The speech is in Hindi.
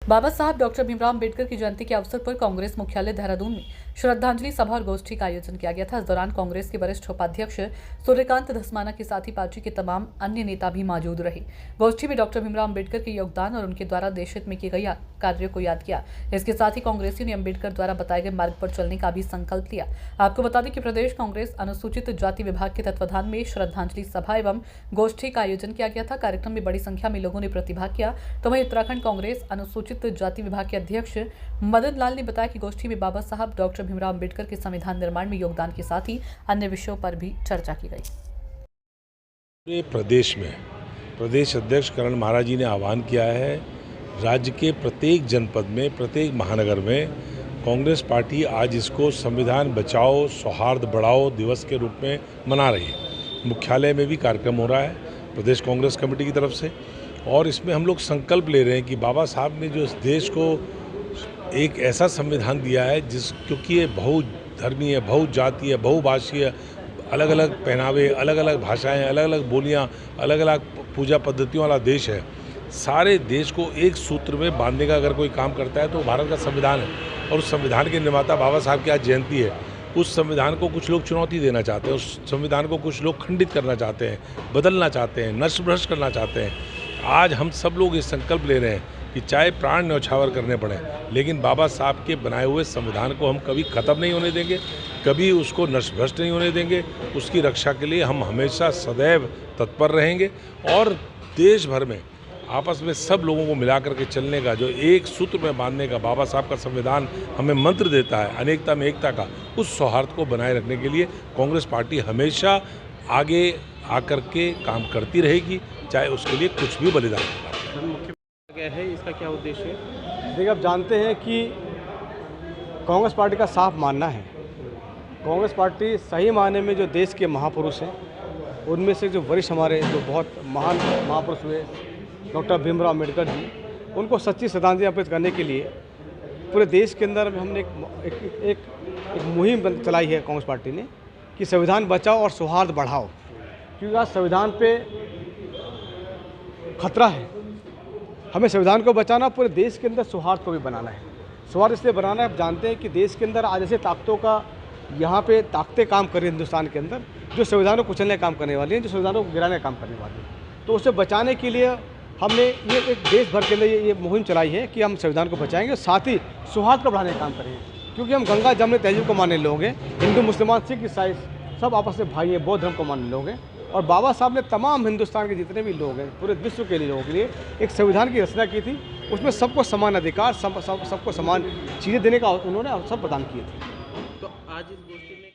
बाबा साहब डॉक्टर भीमराव अम्बेडकर की जयंती के अवसर पर कांग्रेस मुख्यालय देहरादून में श्रद्धांजलि सभा और गोष्ठी का आयोजन किया गया था। इस दौरान कांग्रेस के वरिष्ठ उपाध्यक्ष सूर्यकांत धस्माना के साथ ही पार्टी के तमाम अन्य नेता भी मौजूद रहे। गोष्ठी में डॉक्टर भीमराव अम्बेडकर के योगदान और उनके द्वारा देश हित में किए गए कार्यों को याद किया। इसके साथ ही कांग्रेसियों ने अम्बेडकर द्वारा बताए गए मार्ग पर चलने का भी संकल्प लिया। आपको बता दें कि प्रदेश कांग्रेस अनुसूचित जाति विभाग के तत्वाधान में श्रद्धांजलि सभा एवं गोष्ठी का आयोजन किया गया था। कार्यक्रम में बड़ी संख्या में लोगों ने प्रतिभाग किया। तो वहीं उत्तराखंड कांग्रेस अनुसूचित जाति विभाग के अध्यक्ष मदन लाल ने बताया कि गोष्ठी में बाबा साहब डॉक्टर भीमराव अम्बेडकर के संविधान निर्माण में योगदान के साथ ही अन्य विषयों पर भी चर्चा की गई। पूरे प्रदेश में प्रदेश अध्यक्ष करण महाराज जी ने आह्वान किया है, राज्य के प्रत्येक जनपद में, प्रत्येक महानगर में कांग्रेस पार्टी आज इसको संविधान बचाओ सौहार्द बढ़ाओ दिवस के रूप में मना रही है। मुख्यालय में भी कार्यक्रम हो रहा है प्रदेश कांग्रेस कमेटी की तरफ से, और इसमें हम लोग संकल्प ले रहे हैं कि बाबा साहब ने जो इस देश को एक ऐसा संविधान दिया है क्योंकि ये बहुधर्मीय है, बहुजातीय है, बहुभाषीय, अलग अलग पहनावे, अलग अलग भाषाएं, अलग अलग बोलियां, अलग अलग पूजा पद्धतियों वाला देश है। सारे देश को एक सूत्र में बांधने का अगर कोई काम करता है तो भारत का संविधान है। और उस संविधान के निर्माता बाबा साहब की आज जयंती है। उस संविधान को कुछ लोग चुनौती देना चाहते हैं, उस संविधान को कुछ लोग खंडित करना चाहते हैं, बदलना चाहते हैं, नष्ट भ्रष्ट करना चाहते हैं। आज हम सब लोग ये संकल्प ले रहे हैं कि चाहे प्राण न्यौछावर करने पड़े, लेकिन बाबा साहब के बनाए हुए संविधान को हम कभी ख़त्म नहीं होने देंगे, कभी उसको नष्ट भ्रष्ट नहीं होने देंगे। उसकी रक्षा के लिए हम हमेशा सदैव तत्पर रहेंगे और देश भर में आपस में सब लोगों को मिला करके चलने का, जो एक सूत्र में बांधने का बाबा साहब का संविधान हमें मंत्र देता है अनेकता में एकता का, उस सौहार्द को बनाए रखने के लिए कांग्रेस पार्टी हमेशा आगे आकर के काम करती रहेगी, चाहे उसके लिए कुछ भी बलिदान है। इसका क्या उद्देश्य है? देखिए, आप जानते हैं कि कांग्रेस पार्टी का साफ मानना है, कांग्रेस पार्टी सही मायने में जो देश के महापुरुष हैं, उनमें से जो वरिष्ठ हमारे जो बहुत महान महापुरुष हुए डॉक्टर भीमराव अम्बेडकर जी, उनको सच्ची श्रद्धांजलि अर्पित करने के लिए पूरे देश के अंदर हमने एक मुहिम चलाई है कांग्रेस पार्टी ने कि संविधान बचाओ और सौहार्द बढ़ाओ। क्योंकि आज संविधान पे खतरा है। हमें संविधान को बचाना, पूरे देश के अंदर सौहार्द को भी बनाना है। सौहार्द इसलिए बनाना है, आप जानते हैं कि देश के अंदर आज ऐसे ताकतों का यहाँ पे ताकतें काम कर रही हैं हिंदुस्तान के अंदर, जो संविधान को कुचलने का काम करने वाली हैं, जो संविधान को गिराने का काम करने वाली हैं। तो उसे बचाने के लिए हमने ये एक देश भर के अंदर ये मुहिम चलाई है कि हम संविधान को बचाएंगे, साथ ही सौहार्द को बढ़ाने का काम करेंगे। क्योंकि हम गंगा जमुना तहजीब को मानने लोग हैं, हिंदू मुसलमान सिख ईसाई सब आपस में भाई हैं, बौद्ध धर्म को मानने लोग हैं। और बाबा साहब ने तमाम हिंदुस्तान के जितने भी लोग हैं, पूरे विश्व के लोगों के लिए एक संविधान की रचना की थी। उसमें सबको समान अधिकार, सबको समान चीज़ें देने का उन्होंने अवसर प्रदान किए थे। तो आज इस गोष्ठी में